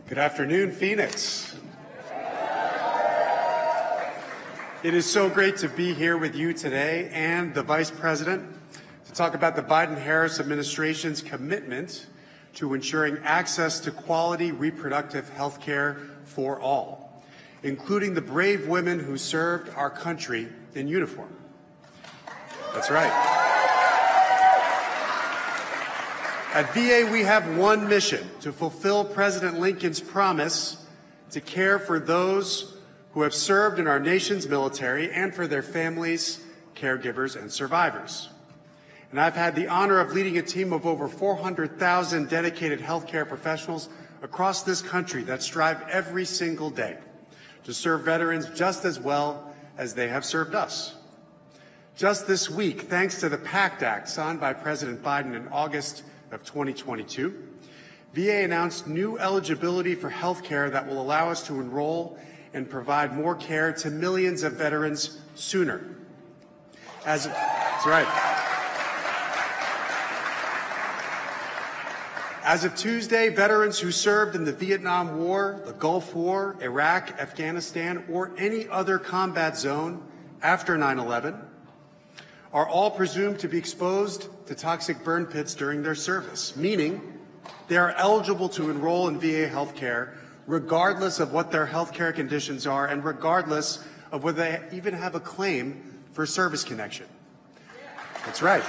Good afternoon, Phoenix. It is so great to be here with you today and the Vice President to talk about the Biden-Harris administration's commitment to ensuring access to quality reproductive health care for all, including the brave women who served our country in uniform. That's right. At VA, we have one mission: to fulfill President Lincoln's promise to care for those who have served in our nation's military and for their families, caregivers, and survivors. And I've had the honor of leading a team of over 400,000 dedicated healthcare professionals across this country that strive every single day to serve veterans just as well as they have served us. Just this week, thanks to the PACT Act signed by President Biden in August of 2022, VA announced new eligibility for health care that will allow us to enroll and provide more care to millions of veterans sooner. That's right. As of Tuesday, veterans who served in the Vietnam War, the Gulf War, Iraq, Afghanistan, or any other combat zone after 9/11 are all presumed to be exposed to toxic burn pits during their service, meaning they are eligible to enroll in VA health care regardless of what their health care conditions are and regardless of whether they even have a claim for service connection. That's right.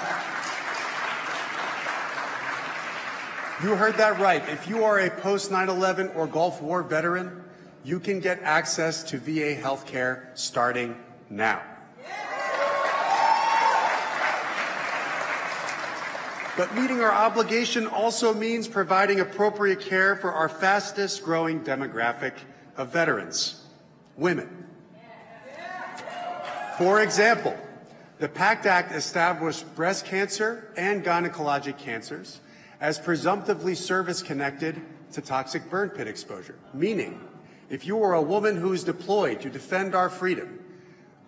You heard that right. If you are a post-9/11 or Gulf War veteran, you can get access to VA health care starting now. But meeting our obligation also means providing appropriate care for our fastest growing demographic of veterans, women. For example, the PACT Act established breast cancer and gynecologic cancers as presumptively service-connected to toxic burn pit exposure, meaning if you are a woman who is deployed to defend our freedom,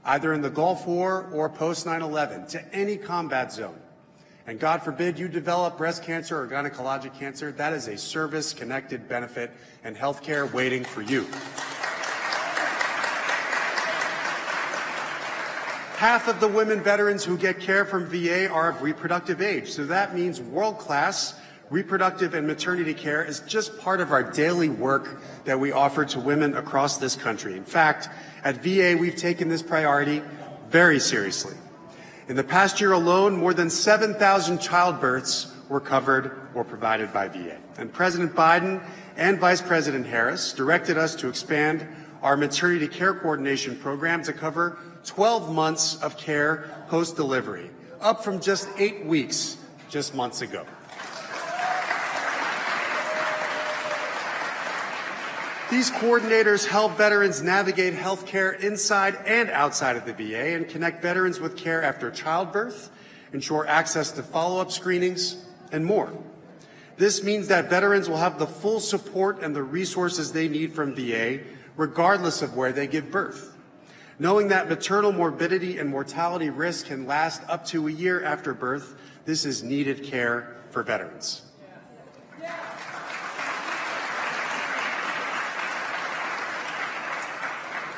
either in the Gulf War or post-9/11, to any combat zone, and God forbid you develop breast cancer or gynecologic cancer, that is a service-connected benefit and health care waiting for you. Half of the women veterans who get care from VA are of reproductive age, so that means world-class reproductive and maternity care is just part of our daily work that we offer to women across this country. In fact, at VA, we've taken this priority very seriously. In the past year alone, more than 7,000 childbirths were covered or provided by VA. And President Biden and Vice President Harris directed us to expand our maternity care coordination program to cover 12 months of care post-delivery, up from just 8 weeks just months ago. These coordinators help veterans navigate health care inside and outside of the VA and connect veterans with care after childbirth, ensure access to follow-up screenings, and more. This means that veterans will have the full support and the resources they need from VA, regardless of where they give birth. Knowing that maternal morbidity and mortality risk can last up to a year after birth, this is needed care for veterans.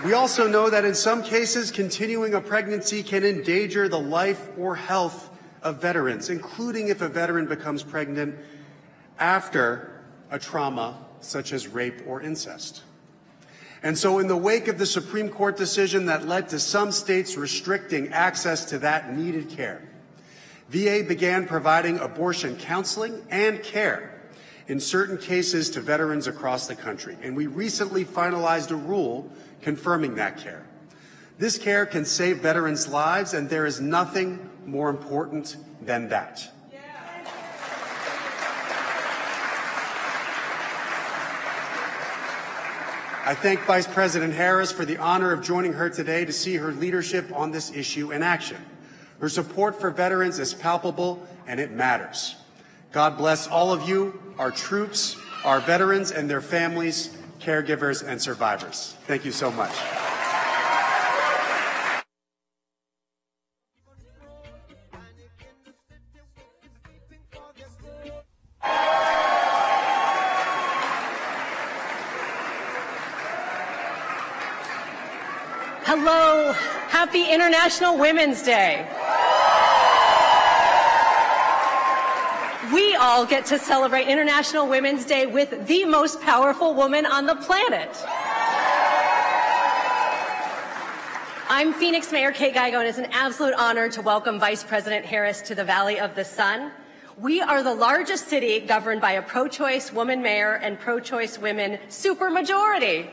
We also know that in some cases, continuing a pregnancy can endanger the life or health of veterans, including if a veteran becomes pregnant after a trauma such as rape or incest. And so in the wake of the Supreme Court decision that led to some states restricting access to that needed care, VA began providing abortion counseling and care in certain cases to veterans across the country. And we recently finalized a rule confirming that care. This care can save veterans' lives, and there is nothing more important than that. I thank Vice President Harris for the honor of joining her today to see her leadership on this issue in action. Her support for veterans is palpable, and it matters. God bless all of you, our troops, our veterans and their families, caregivers, and survivors. Thank you so much. Hello, happy International Women's Day. We all get to celebrate International Women's Day with the most powerful woman on the planet. I'm Phoenix Mayor Kate Geigo, and it's an absolute honor to welcome Vice President Harris to the Valley of the Sun. We are the largest city governed by a pro-choice woman mayor and pro-choice women supermajority.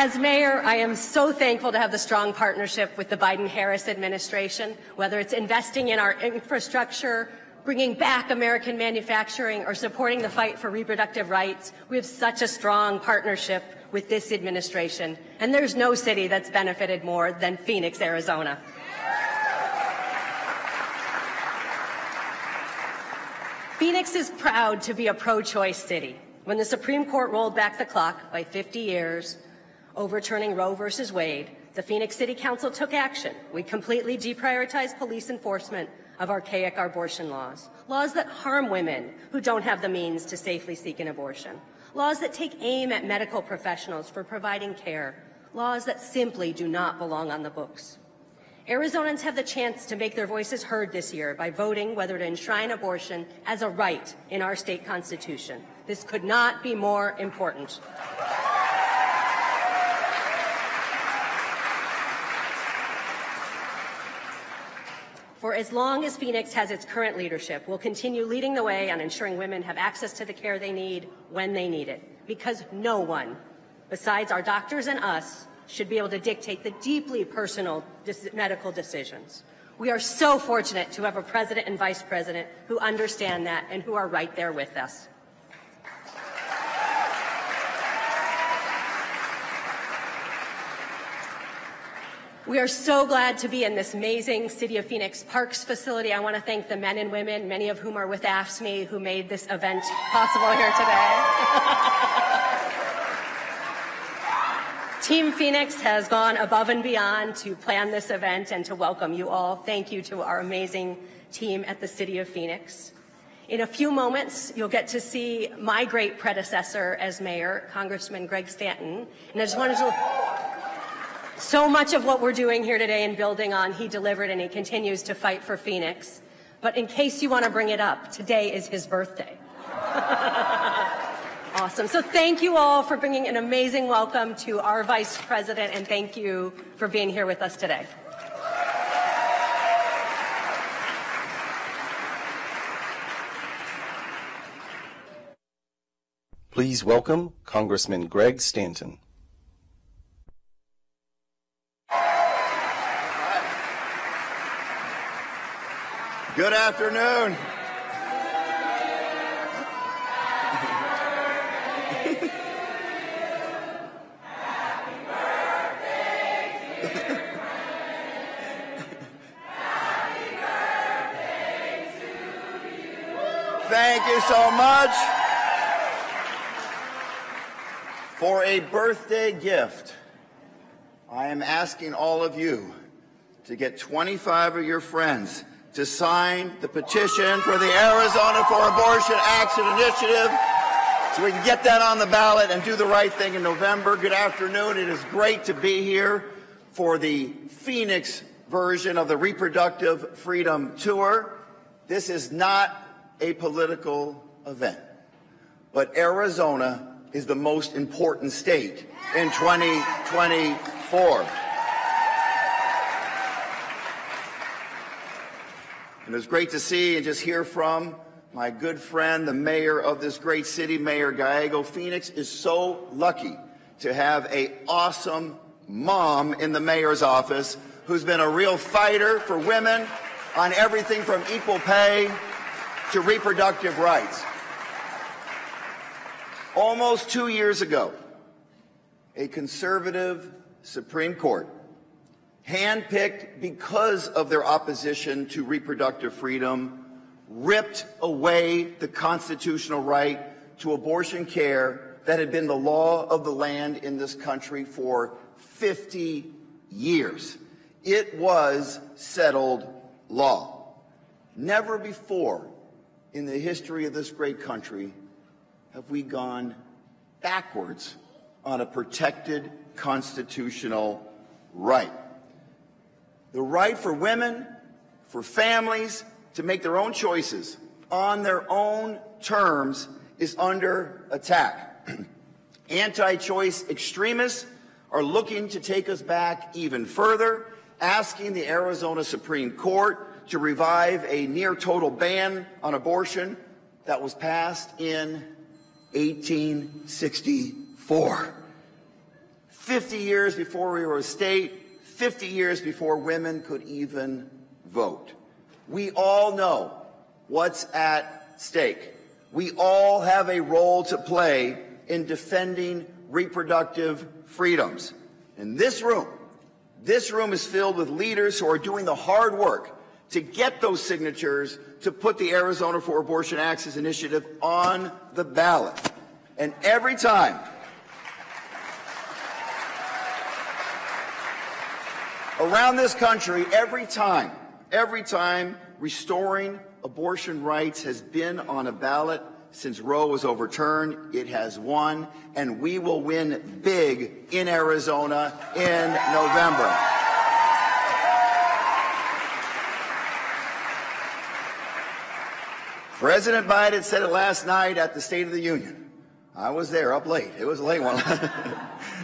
As mayor, I am so thankful to have the strong partnership with the Biden-Harris administration, whether it's investing in our infrastructure, bringing back American manufacturing, or supporting the fight for reproductive rights. We have such a strong partnership with this administration, and there's no city that's benefited more than Phoenix, Arizona. Phoenix is proud to be a pro-choice city. When the Supreme Court rolled back the clock by 50 years, overturning Roe versus Wade, the Phoenix City Council took action. We completely deprioritized police enforcement of archaic abortion laws, laws that harm women who don't have the means to safely seek an abortion, laws that take aim at medical professionals for providing care, laws that simply do not belong on the books. Arizonans have the chance to make their voices heard this year by voting whether to enshrine abortion as a right in our state constitution. This could not be more important. For as long as Phoenix has its current leadership, we'll continue leading the way on ensuring women have access to the care they need when they need it, because no one, besides our doctors and us, should be able to dictate the deeply personal medical decisions. We are so fortunate to have a president and vice president who understand that and who are right there with us. We are so glad to be in this amazing City of Phoenix Parks facility. I want to thank the men and women, many of whom are with AFSCME, who made this event possible here today. Team Phoenix has gone above and beyond to plan this event and to welcome you all. Thank you to our amazing team at the City of Phoenix. In a few moments, you'll get to see my great predecessor as mayor, Congressman Greg Stanton. And I just wanted to... So much of what we're doing here today and building on, he delivered, and he continues to fight for Phoenix. But in case you want to bring it up, today is his birthday. Awesome. So thank you all for bringing an amazing welcome to our Vice President, and thank you for being here with us today. Please welcome Congressman Greg Stanton. Good afternoon. Thank you so much for a birthday gift. I am asking all of you to get 25 of your friends to sign the petition for the Arizona for Abortion Action Initiative so we can get that on the ballot and do the right thing in November. Good afternoon. It is great to be here for the Phoenix version of the Reproductive Freedom Tour. This is not a political event, but Arizona is the most important state in 2024. And it was great to see and just hear from my good friend, the mayor of this great city, Mayor Gallego. Phoenix is so lucky to have an awesome mom in the mayor's office who's been a real fighter for women on everything from equal pay to reproductive rights. Almost 2 years ago, a conservative Supreme Court, handpicked because of their opposition to reproductive freedom, ripped away the constitutional right to abortion care that had been the law of the land in this country for 50 years. It was settled law. Never before in the history of this great country have we gone backwards on a protected constitutional right. The right for women, for families to make their own choices on their own terms is under attack. Anti-choice extremists are looking to take us back even further, asking the Arizona Supreme Court to revive a near-total ban on abortion that was passed in 1864. 50 years before we were a state, 50 years before women could even vote. We all know what's at stake. We all have a role to play in defending reproductive freedoms. And this room is filled with leaders who are doing the hard work to get those signatures to put the Arizona for Abortion Access Initiative on the ballot. And every time around this country, every time restoring abortion rights has been on a ballot since Roe was overturned, it has won, and we will win big in Arizona in November. President Biden said it last night at the State of the Union. I was there, up late. It was a late one.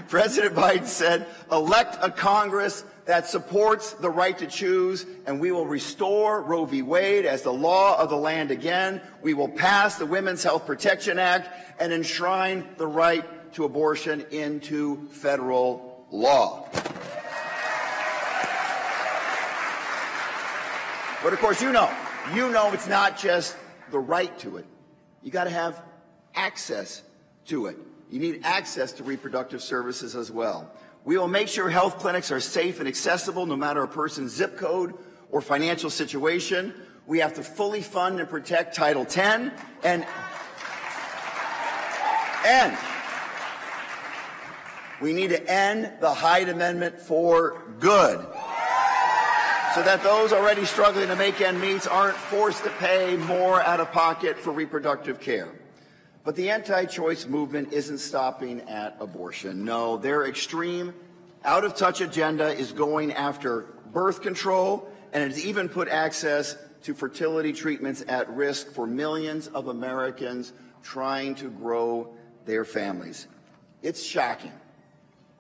President Biden said, elect a Congress that supports the right to choose, and we will restore Roe v. Wade as the law of the land again. We will pass the Women's Health Protection Act and enshrine the right to abortion into federal law. But of course, you know it's not just the right to it. You got to have access to it. You need access to reproductive services as well. We will make sure health clinics are safe and accessible no matter a person's zip code or financial situation. We have to fully fund and protect Title X and we need to end the Hyde Amendment for good so that those already struggling to make ends meet aren't forced to pay more out of pocket for reproductive care. But the anti-choice movement isn't stopping at abortion. No, their extreme, out-of-touch agenda is going after birth control, and has even put access to fertility treatments at risk for millions of Americans trying to grow their families. It's shocking.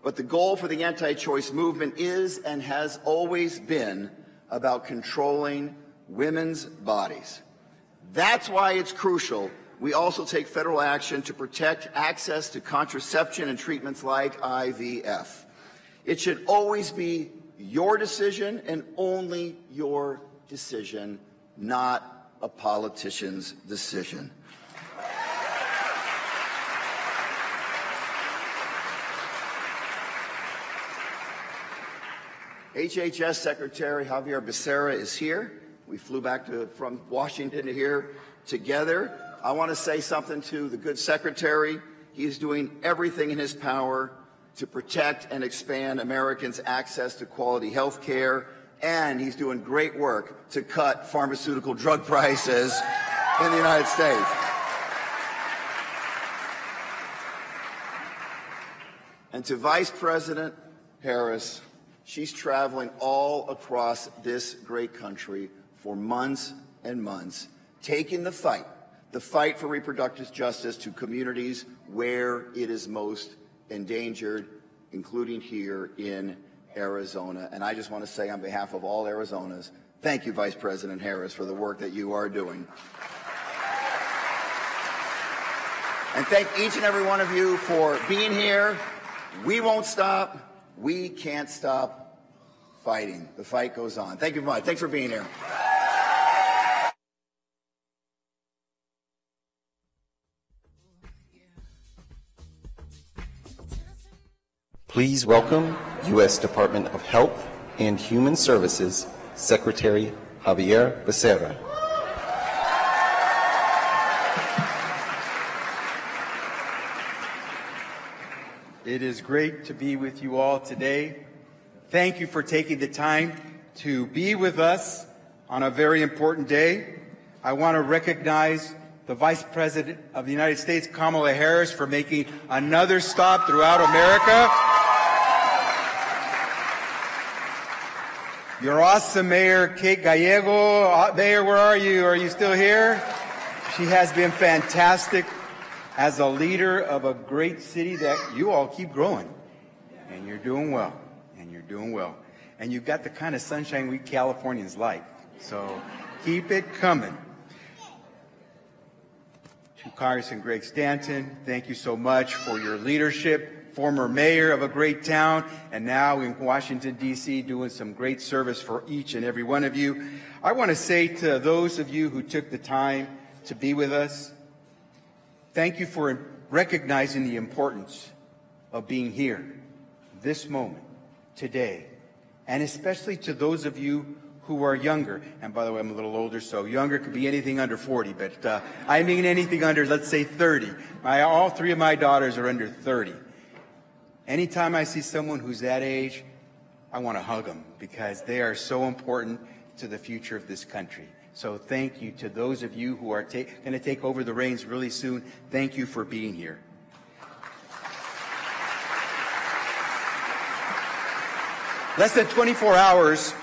But the goal for the anti-choice movement is and has always been about controlling women's bodies. That's why it's crucial we also take federal action to protect access to contraception and treatments like IVF. It should always be your decision and only your decision, not a politician's decision. HHS Secretary Javier Becerra is here. We flew back from Washington here together. I want to say something to the good secretary. He's doing everything in his power to protect and expand Americans' access to quality health care, and he's doing great work to cut pharmaceutical drug prices in the United States. And to Vice President Harris, she's traveling all across this great country for months and months, taking the fight for reproductive justice to communities where it is most endangered, including here in Arizona. And I just want to say on behalf of all Arizonans, thank you, Vice President Harris, for the work that you are doing. And thank each and every one of you for being here. We won't stop. We can't stop fighting. The fight goes on. Thank you very much. Thanks for being here. Please welcome U.S. Department of Health and Human Services Secretary Javier Becerra. It is great to be with you all today. Thank you for taking the time to be with us on a very important day. I want to recognize the Vice President of the United States, Kamala Harris, for making another stop throughout America. Your awesome Mayor, Kate Gallego. Mayor, where are you? Are you still here? She has been fantastic as a leader of a great city that you all keep growing. And you're doing well. And you're doing well. And you've got the kind of sunshine we Californians like. So keep it coming. To Congressman Greg Stanton, thank you so much for your leadership. Former mayor of a great town, and now in Washington, D.C., doing some great service for each and every one of you. I want to say to those of you who took the time to be with us, thank you for recognizing the importance of being here, this moment, today, and especially to those of you who are younger. And by the way, I'm a little older, so younger could be anything under 40, but I mean anything under, let's say, 30. All three of my daughters are under 30. Anytime I see someone who's that age, I want to hug them because they are so important to the future of this country. So thank you to those of you who are going to take over the reins really soon. Thank you for being here. Less than 24 hours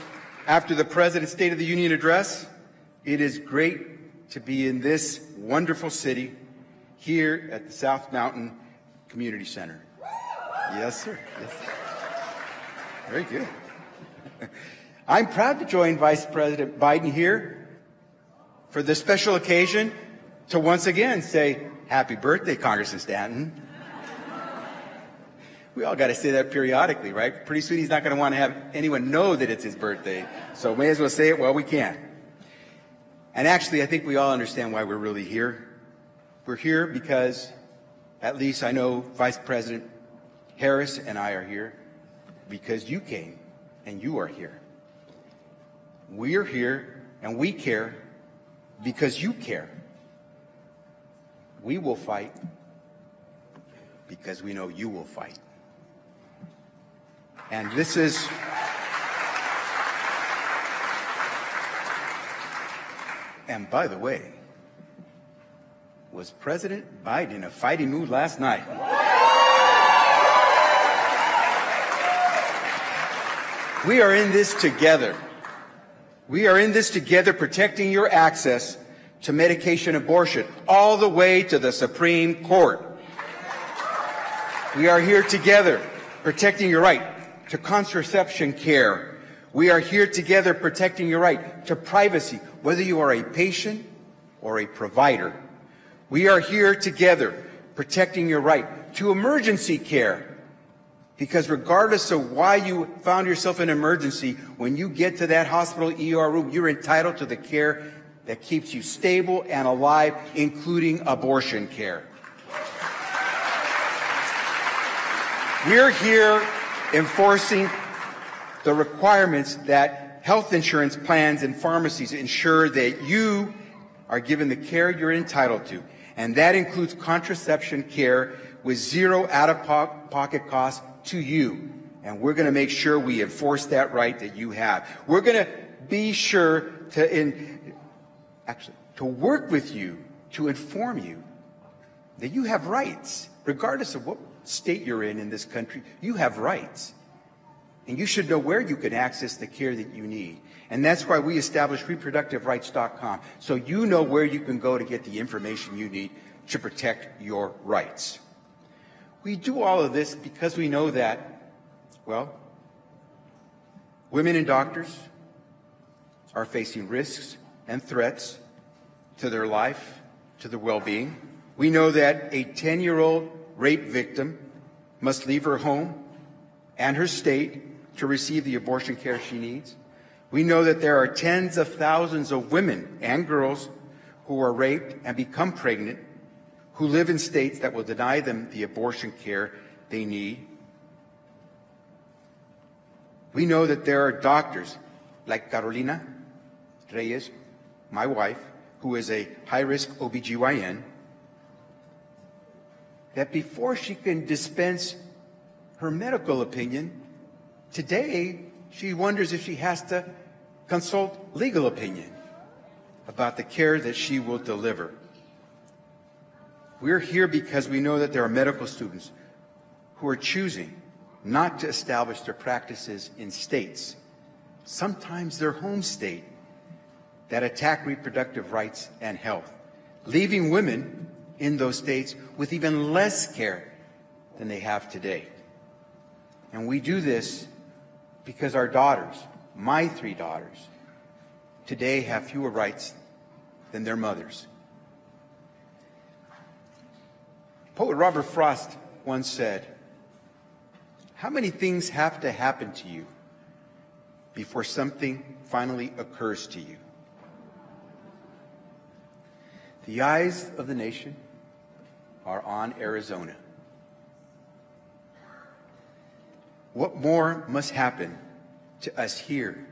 after the President's State of the Union address, it is great to be in this wonderful city here at the South Mountain Community Center. Yes, sir. Yes, sir. Very good. I'm proud to join Vice President Biden here for this special occasion to once again say, happy birthday, Congressman Stanton. We all got to say that periodically, right? Pretty soon he's not going to want to have anyone know that it's his birthday. So may as well say it while we can. And actually, I think we all understand why we're really here. We're here because, at least I know Vice President Harris and I are here because you came and you are here. We are here and we care because you care. We will fight because we know you will fight. And this is and by the way, was President Biden in a fighting mood last night? We are in this together. We are in this together, protecting your access to medication abortion all the way to the Supreme Court. We are here together, protecting your right to contraception care. We are here together, protecting your right to privacy, whether you are a patient or a provider. We are here together, protecting your right to emergency care. Because regardless of why you found yourself in an emergency, when you get to that hospital ER room, you're entitled to the care that keeps you stable and alive, including abortion care. We're here enforcing the requirements that health insurance plans and pharmacies ensure that you are given the care you're entitled to. And that includes contraception care with zero out-of-pocket costs to you. And we're going to make sure we enforce that right that you have. We're going to be sure to work with you, to inform you that you have rights. Regardless of what state you're in this country, you have rights. And you should know where you can access the care that you need. And that's why we established reproductiverights.com, so you know where you can go to get the information you need to protect your rights. We do all of this because we know that, well, women and doctors are facing risks and threats to their life, to their well-being. We know that a 10-year-old rape victim must leave her home and her state to receive the abortion care she needs. We know that there are tens of thousands of women and girls who are raped and become pregnant, who live in states that will deny them the abortion care they need. We know that there are doctors like Carolina Reyes, my wife, who is a high-risk OBGYN, that before she can dispense her medical opinion, today she wonders if she has to consult legal opinion about the care that she will deliver. We're here because we know that there are medical students who are choosing not to establish their practices in states, sometimes their home state, that attack reproductive rights and health, leaving women in those states with even less care than they have today. And we do this because our daughters, my 3 daughters, today have fewer rights than their mothers. Poet Robert Frost once said, "How many things have to happen to you before something finally occurs to you?" The eyes of the nation are on Arizona. What more must happen to us here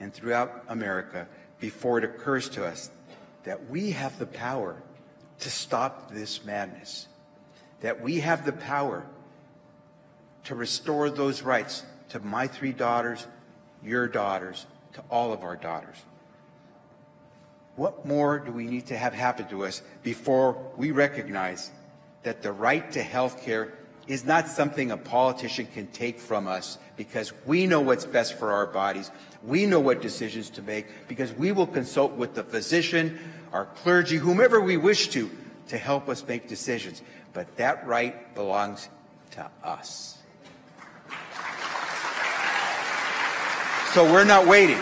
and throughout America before it occurs to us that we have the power to stop this madness, that we have the power to restore those rights to my 3 daughters, your daughters, to all of our daughters? What more do we need to have happen to us before we recognize that the right to health care is not something a politician can take from us, because we know what's best for our bodies, we know what decisions to make, because we will consult with the physician, our clergy, whomever we wish to help us make decisions. But that right belongs to us. So we're not waiting.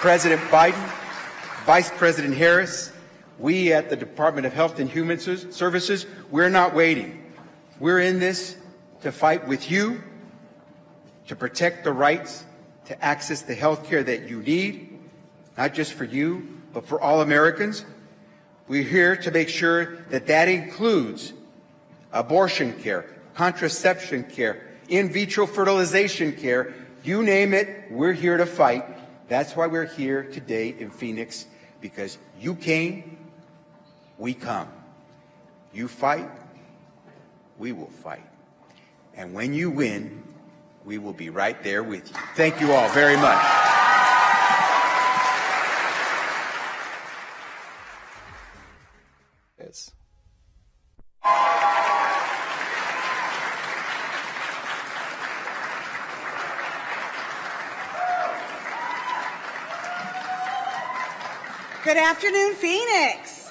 President Biden, Vice President Harris, we at the Department of Health and Human Services, we're not waiting. We're in this to fight with you, to protect the rights to access the health care that you need, not just for you, but for all Americans. We're here to make sure that that includes abortion care, contraception care, in vitro fertilization care, you name it, we're here to fight. That's why we're here today in Phoenix, because you came, we come. You fight, we will fight. And when you win, we will be right there with you. Thank you all very much. Yes. Good afternoon, Phoenix.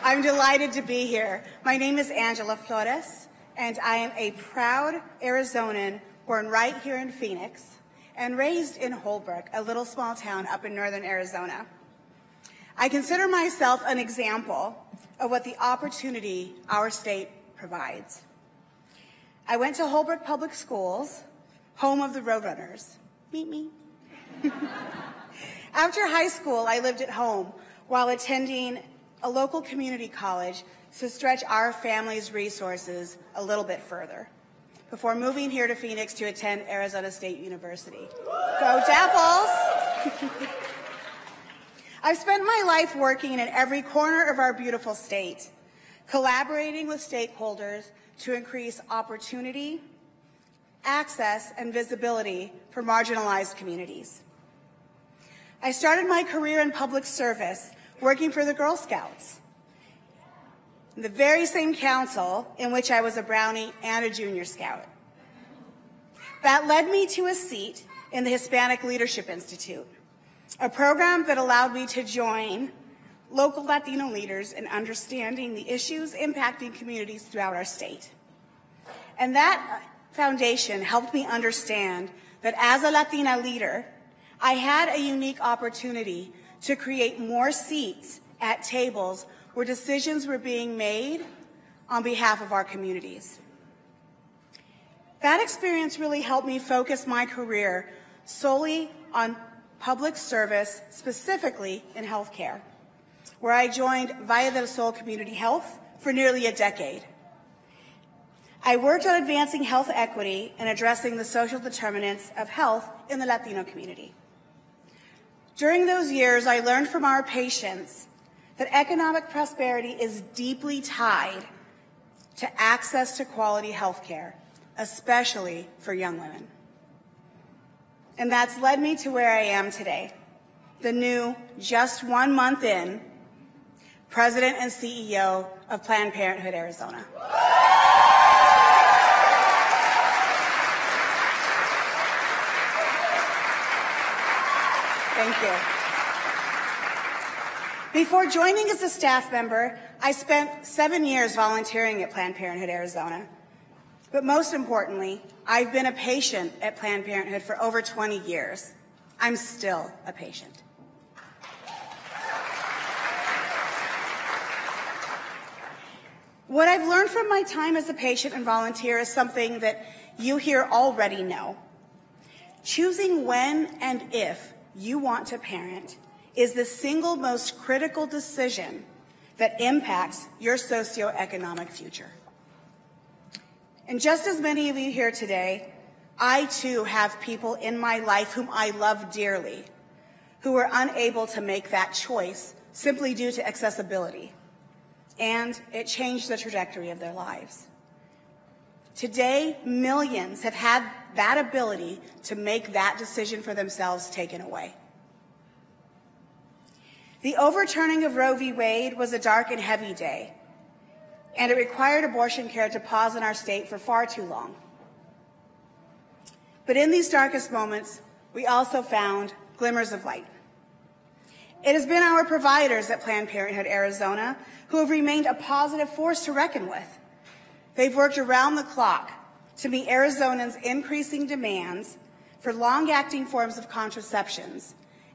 I'm delighted to be here. My name is Angela Flores, and I am a proud Arizonan born right here in Phoenix and raised in Holbrook, a little small town up in northern Arizona. I consider myself an example of what the opportunity our state provides. I went to Holbrook Public Schools, home of the Roadrunners. Meet me. After high school, I lived at home while attending a local community college to stretch our family's resources a little bit further before moving here to Phoenix to attend Arizona State University. Go Devils! I've spent my life working in every corner of our beautiful state, collaborating with stakeholders to increase opportunity, access, and visibility for marginalized communities. I started my career in public service working for the Girl Scouts, the very same council in which I was a Brownie and a Junior Scout. That led me to a seat in the Hispanic Leadership Institute, a program that allowed me to join local Latino leaders in understanding the issues impacting communities throughout our state. And that foundation helped me understand that as a Latina leader, I had a unique opportunity to create more seats at tables where decisions were being made on behalf of our communities. That experience really helped me focus my career solely on public service, specifically in healthcare, where I joined Valle del Sol Community Health for nearly a decade. I worked on advancing health equity and addressing the social determinants of health in the Latino community. During those years, I learned from our patients that economic prosperity is deeply tied to access to quality health care, especially for young women. And that's led me to where I am today, the new, just 1 month in, President and CEO of Planned Parenthood Arizona. Thank you. Before joining as a staff member, I spent 7 years volunteering at Planned Parenthood Arizona. But most importantly, I've been a patient at Planned Parenthood for over 20 years. I'm still a patient. What I've learned from my time as a patient and volunteer is something that you here already know. Choosing when and if you want to parent is the single most critical decision that impacts your socioeconomic future. And just as many of you here today, I too have people in my life whom I love dearly who were unable to make that choice simply due to accessibility. And it changed the trajectory of their lives. Today, millions have had that ability to make that decision for themselves taken away. The overturning of Roe v. Wade was a dark and heavy day, and it required abortion care to pause in our state for far too long. But in these darkest moments, we also found glimmers of light. It has been our providers at Planned Parenthood Arizona who have remained a positive force to reckon with. They've worked around the clock to meet Arizonans' increasing demands for long-acting forms of contraceptions,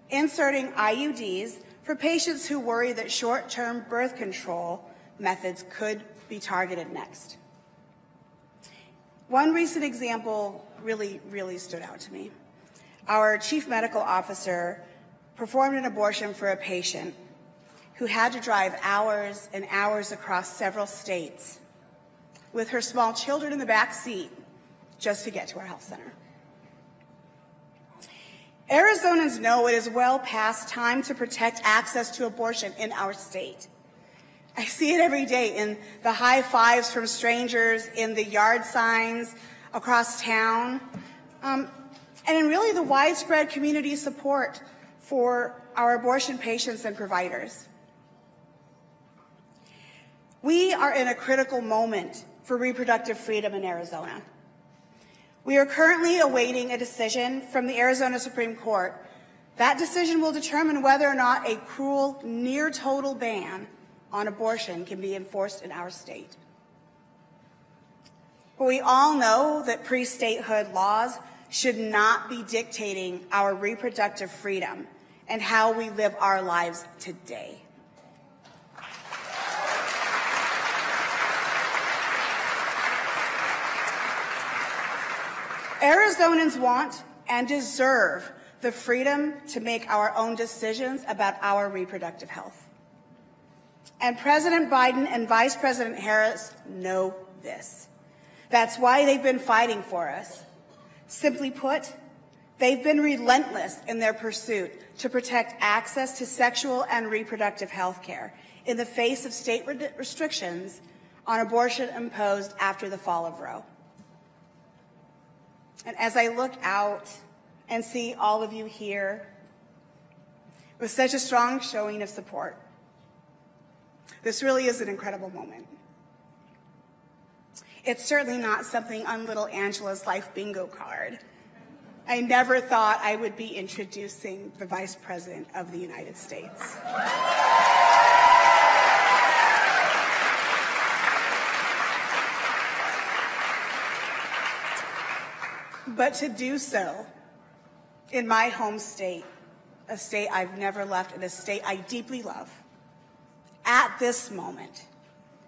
inserting IUDs for patients who worry that short-term birth control methods could be targeted next. One recent example really stood out to me. Our chief medical officer performed an abortion for a patient who had to drive hours and hours across several states with her small children in the back seat just to get to our health center. Arizonans know it is well past time to protect access to abortion in our state. I see it every day in the high fives from strangers, in the yard signs across town, and in really the widespread community support for our abortion patients and providers. We are in a critical moment for reproductive freedom in Arizona. We are currently awaiting a decision from the Arizona Supreme Court. That decision will determine whether or not a cruel, near-total ban on abortion can be enforced in our state. But we all know that pre-statehood laws should not be dictating our reproductive freedom and how we live our lives today. Arizonans want and deserve the freedom to make our own decisions about our reproductive health. And President Biden and Vice President Harris know this. That's why they've been fighting for us. Simply put, they've been relentless in their pursuit to protect access to sexual and reproductive health care in the face of state restrictions on abortion imposed after the fall of Roe. And as I look out and see all of you here with such a strong showing of support, this really is an incredible moment. It's certainly not something on little Angela's life bingo card. I never thought I would be introducing the Vice President of the United States. But to do so in my home state, a state I've never left, and a state I deeply love, at this moment,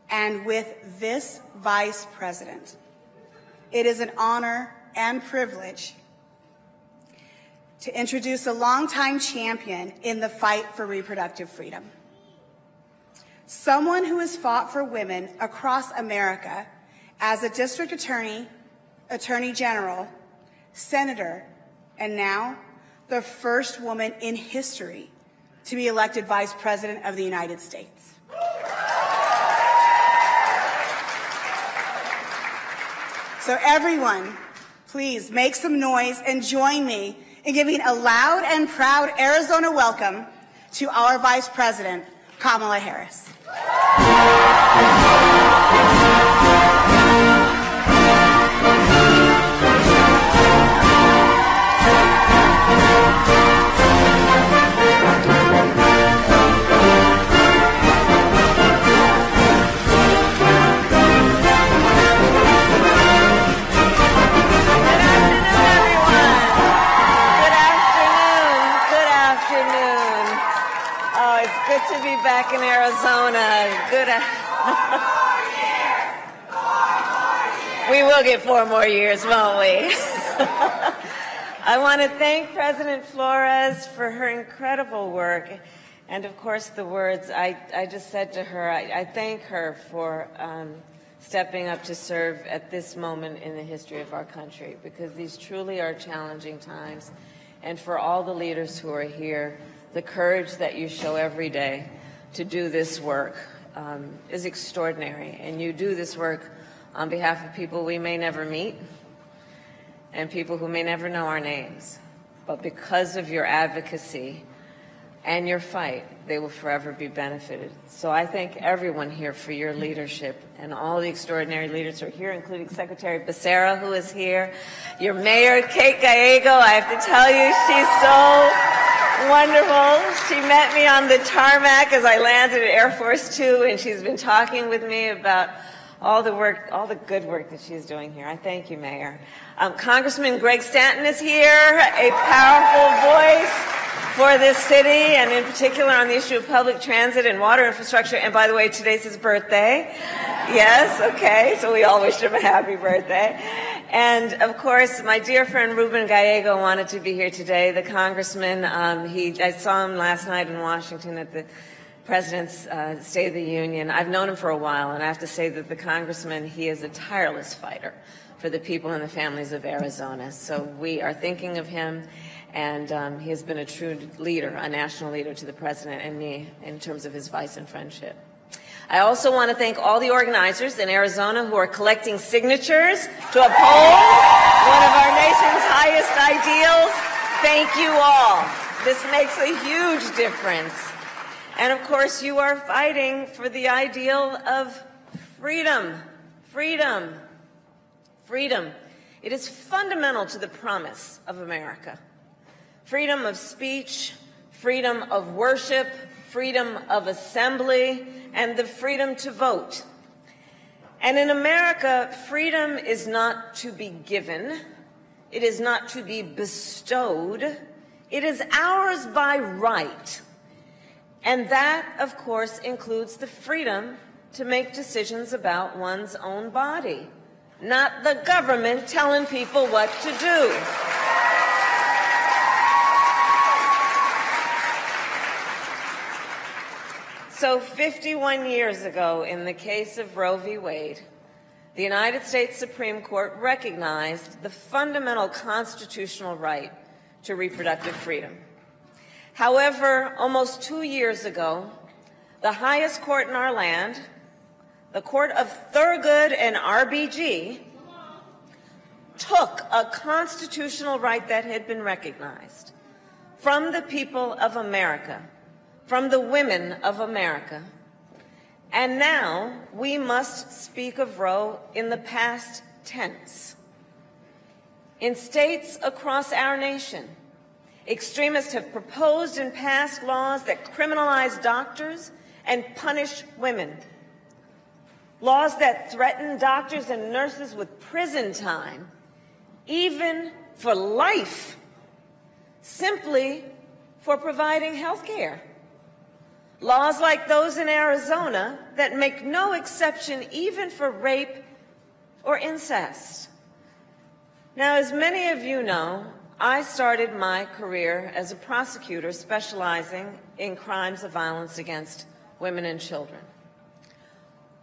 and with this Vice President, it is an honor and privilege to introduce a longtime champion in the fight for reproductive freedom. Someone who has fought for women across America as a district attorney, attorney general, senator, and now the first woman in history to be elected Vice President of the United States. So everyone, please make some noise and join me in giving a loud and proud Arizona welcome to our Vice President, Kamala Harris. Back in Arizona. We will get 4 more years, won't we? I want to thank President Flores for her incredible work. And of course, the words I just said to her, I thank her for stepping up to serve at this moment in the history of our country, because these truly are challenging times. And for all the leaders who are here, the courage that you show every day to do this work is extraordinary. And you do this work on behalf of people we may never meet and people who may never know our names. But because of your advocacy and your fight, they will forever be benefited. So I thank everyone here for your leadership and all the extraordinary leaders who are here, including Secretary Becerra, who is here, your Mayor, Kate Gallego. I have to tell you, she's so wonderful. She met me on the tarmac as I landed at Air Force 2, and she's been talking with me about all the work, all the good work that she's doing here. I thank you, Mayor. Congressman Greg Stanton is here, a powerful voice for this city, and in particular on the issue of public transit and water infrastructure. And by the way, today's his birthday. Yes, okay, so we all wish him a happy birthday. And of course, my dear friend Ruben Gallego wanted to be here today. The congressman, I saw him last night in Washington at the President's State of the Union. I've known him for a while, and I have to say that the congressman, he is a tireless fighter for the people and the families of Arizona. So we are thinking of him, and he has been a true leader, a national leader to the President and me in terms of his advice and friendship. I also want to thank all the organizers in Arizona who are collecting signatures to uphold one of our nation's highest ideals. Thank you all. This makes a huge difference. And of course, you are fighting for the ideal of freedom. Freedom. Freedom. It is fundamental to the promise of America. Freedom of speech, freedom of worship, freedom of assembly, and the freedom to vote. And in America, freedom is not to be given. It is not to be bestowed. It is ours by right. And that, of course, includes the freedom to make decisions about one's own body, not the government telling people what to do. So 51 years ago, in the case of Roe v. Wade, the United States Supreme Court recognized the fundamental constitutional right to reproductive freedom. However, almost 2 years ago, the highest court in our land, the Court of Thurgood and RBG, took a constitutional right that had been recognized from the people of America, from the women of America. And now we must speak of Roe in the past tense. In states across our nation, extremists have proposed and passed laws that criminalize doctors and punish women. Laws that threaten doctors and nurses with prison time, even for life, simply for providing health care. Laws like those in Arizona that make no exception even for rape or incest. Now, as many of you know, I started my career as a prosecutor specializing in crimes of violence against women and children.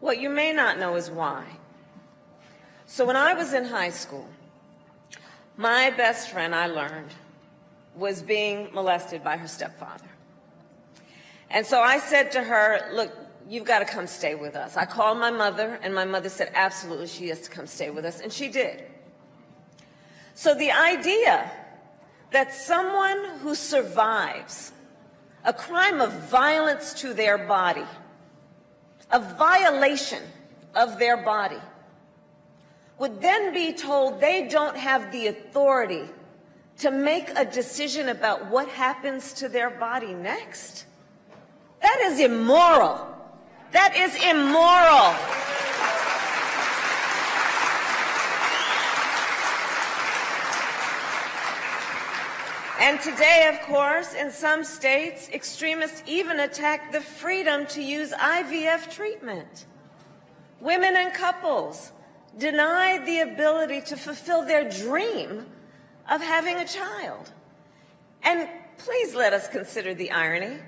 What you may not know is why. So when I was in high school, my best friend, I learned, was being molested by her stepfather. And so I said to her, look, you've got to come stay with us. I called my mother, and my mother said, absolutely, she has to come stay with us, and she did. So the idea that someone who survives a crime of violence to their body, a violation of their body, would then be told they don't have the authority to make a decision about what happens to their body next? That is immoral. That is immoral. And today, of course, in some states, extremists even attack the freedom to use IVF treatment. Women and couples denied the ability to fulfill their dream of having a child. And please let us consider the irony.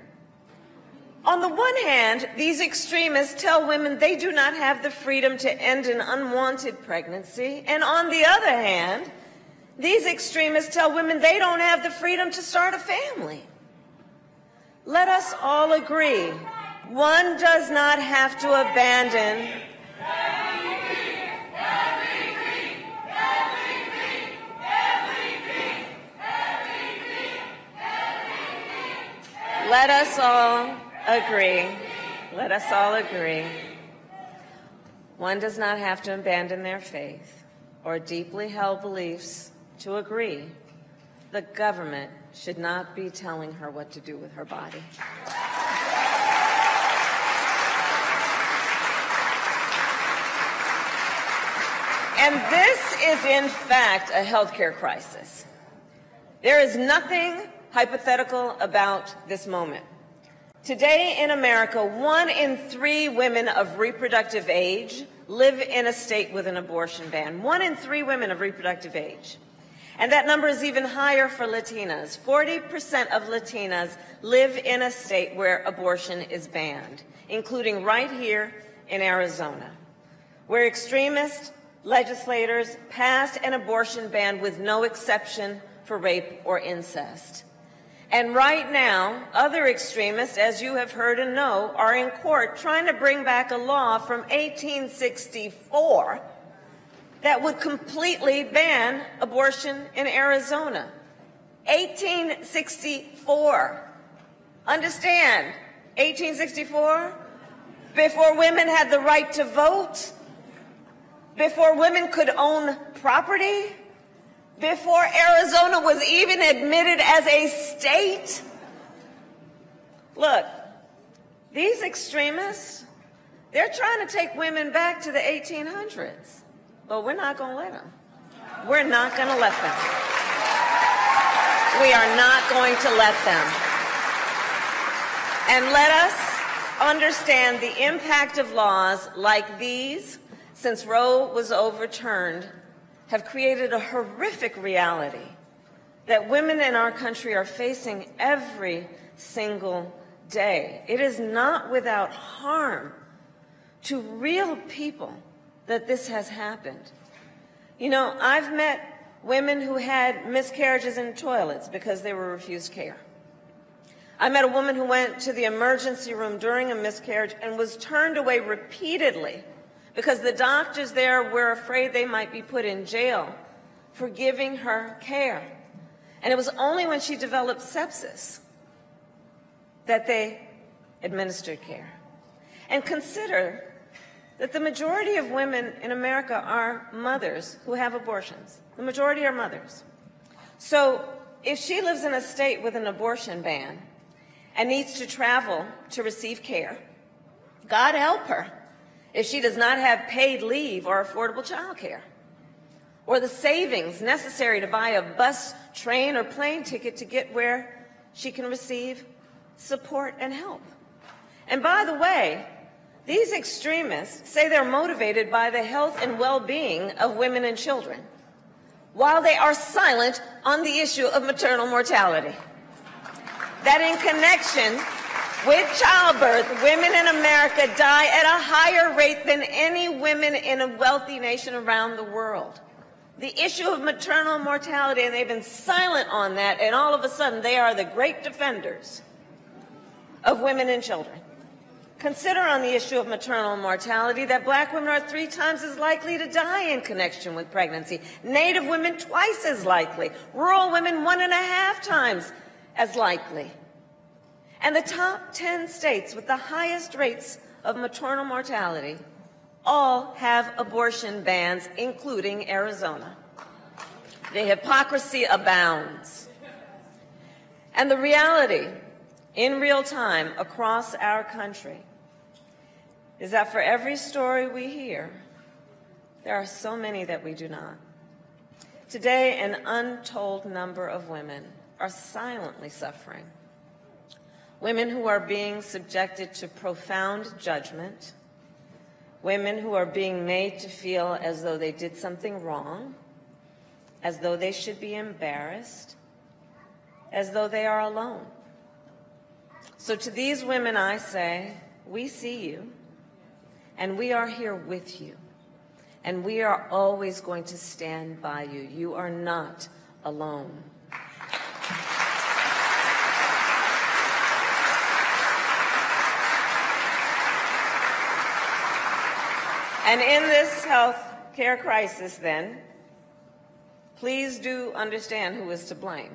On the one hand, these extremists tell women they do not have the freedom to end an unwanted pregnancy, and on the other hand, these extremists tell women they don't have the freedom to start a family. Let us all agree, one does not have to abandon Let us all agree. Let us all agree. One does not have to abandon their faith or deeply held beliefs to agree the government should not be telling her what to do with her body. And this is, in fact, a healthcare crisis. There is nothing hypothetical about this moment. Today in America, 1 in 3 women of reproductive age live in a state with an abortion ban. 1 in 3 women of reproductive age. And that number is even higher for Latinas. 40% of Latinas live in a state where abortion is banned, including right here in Arizona, where extremist legislators passed an abortion ban with no exception for rape or incest. And right now, other extremists, as you have heard and know, are in court trying to bring back a law from 1864 that would completely ban abortion in Arizona. 1864. Understand, 1864, before women had the right to vote, before women could own property, before Arizona was even admitted as a state. Look, these extremists, they're trying to take women back to the 1800s, but we're not going to let them. We're not going to let them. We are not going to let them. And let us understand the impact of laws like these, since Roe was overturned, have created a horrific reality that women in our country are facing every single day. It is not without harm to real people that this has happened. You know, I've met women who had miscarriages in toilets because they were refused care. I met a woman who went to the emergency room during a miscarriage and was turned away repeatedly because the doctors there were afraid they might be put in jail for giving her care. And it was only when she developed sepsis that they administered care. And consider that the majority of women in America are mothers who have abortions. The majority are mothers. So if she lives in a state with an abortion ban and needs to travel to receive care, God help her if she does not have paid leave or affordable child care, or the savings necessary to buy a bus, train, or plane ticket to get where she can receive support and help. And by the way, these extremists say they're motivated by the health and well-being of women and children, while they are silent on the issue of maternal mortality. That in connection with childbirth, women in America die at a higher rate than any women in a wealthy nation around the world. The issue of maternal mortality, and they've been silent on that, and all of a sudden they are the great defenders of women and children. Consider on the issue of maternal mortality that black women are 3 times as likely to die in connection with pregnancy, Native women twice as likely, rural women 1.5 times as likely. And the top 10 states with the highest rates of maternal mortality all have abortion bans, including Arizona. The hypocrisy abounds. And the reality, in real time, across our country, is that for every story we hear, there are so many that we do not. Today, an untold number of women are silently suffering. Women who are being subjected to profound judgment, women who are being made to feel as though they did something wrong, as though they should be embarrassed, as though they are alone. So to these women I say, we see you, and we are here with you, and we are always going to stand by you. You are not alone. And in this health care crisis, then, please do understand who is to blame.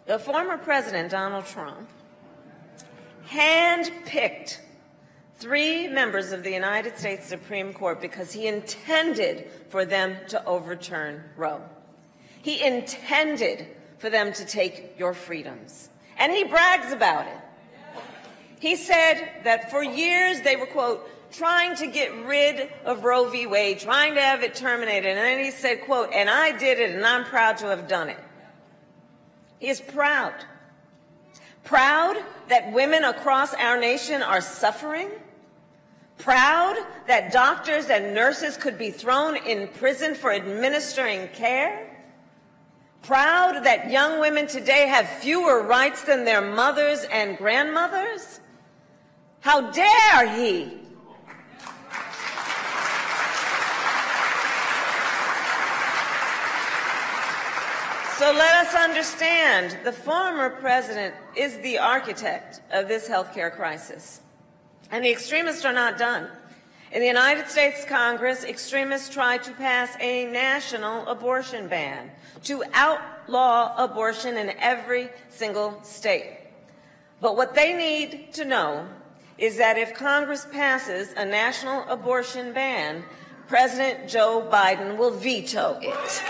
The former President, Donald Trump, handpicked 3 members of the United States Supreme Court because he intended for them to overturn Roe. He intended for them to take your freedoms. And he brags about it. He said that for years they were, quote, trying to get rid of Roe v. Wade, trying to have it terminated. And then he said, quote, and I did it, and I'm proud to have done it. He is proud. Proud that women across our nation are suffering. Proud that doctors and nurses could be thrown in prison for administering care. Proud that young women today have fewer rights than their mothers and grandmothers. How dare he? So let us understand, the former president is the architect of this health care crisis. And the extremists are not done. In the United States Congress, extremists tried to pass a national abortion ban to outlaw abortion in every single state. But what they need to know is that if Congress passes a national abortion ban, President Joe Biden will veto it.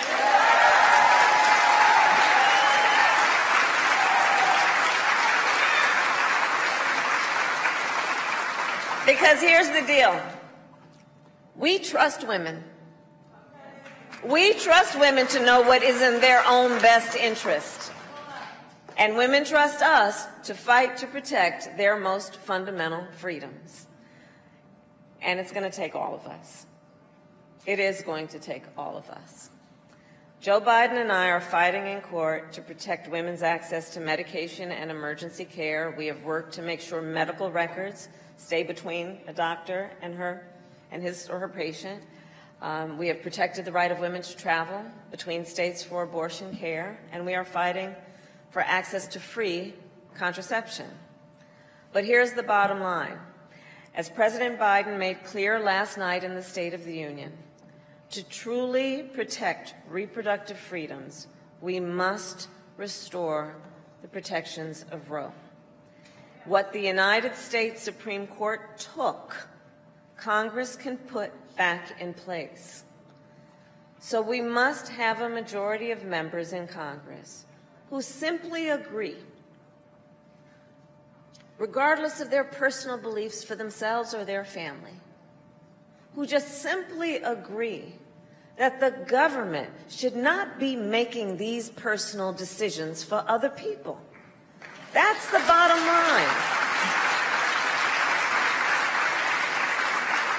Because here's the deal. We trust women. We trust women to know what is in their own best interest. And women trust us to fight to protect their most fundamental freedoms. And it's going to take all of us. It is going to take all of us. Joe Biden and I are fighting in court to protect women's access to medication and emergency care. We have worked to make sure medical records stay between a doctor and his or her patient. We have protected the right of women to travel between states for abortion care, and we are fighting for access to free contraception. But here's the bottom line. As President Biden made clear last night in the State of the Union, to truly protect reproductive freedoms, we must restore the protections of Roe. What the United States Supreme Court took, Congress can put back in place. So we must have a majority of members in Congress who simply agree, regardless of their personal beliefs for themselves or their family, who just simply agree that the government should not be making these personal decisions for other people. That's the bottom line.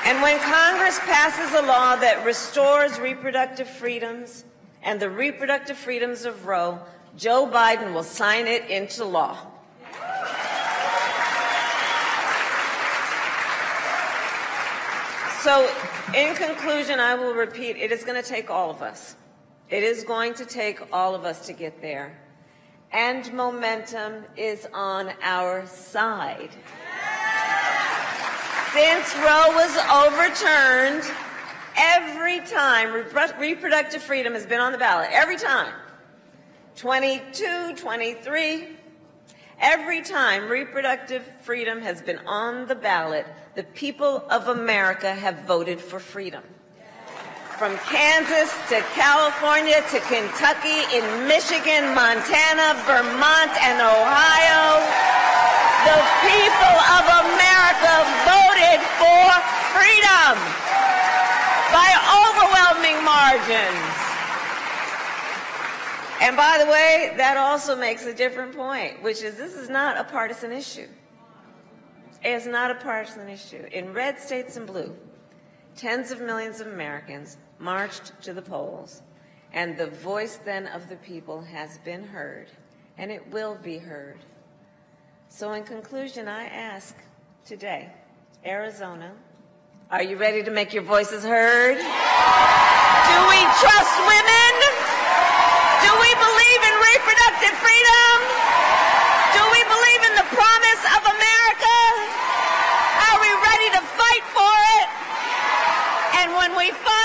And when Congress passes a law that restores reproductive freedoms and the reproductive freedoms of Roe, Joe Biden will sign it into law. So, in conclusion, I will repeat, it is going to take all of us. It is going to take all of us to get there. And momentum is on our side. Since Roe was overturned, every time reproductive freedom has been on the ballot, every time, 22, 23, every time reproductive freedom has been on the ballot, the people of America have voted for freedom. From Kansas to California to Kentucky, in Michigan, Montana, Vermont, and Ohio, the people of America voted for freedom by overwhelming margins. And by the way, that also makes a different point, which is this is not a partisan issue. It's not a partisan issue. In red states and blue, tens of millions of Americans marched to the polls, and the voice then of the people has been heard, and it will be heard. So in conclusion, I ask today, Arizona, are you ready to make your voices heard? Do we trust women? Do we believe in reproductive freedom? Do we believe in the promise of America? Are we ready to fight for it? And when we fight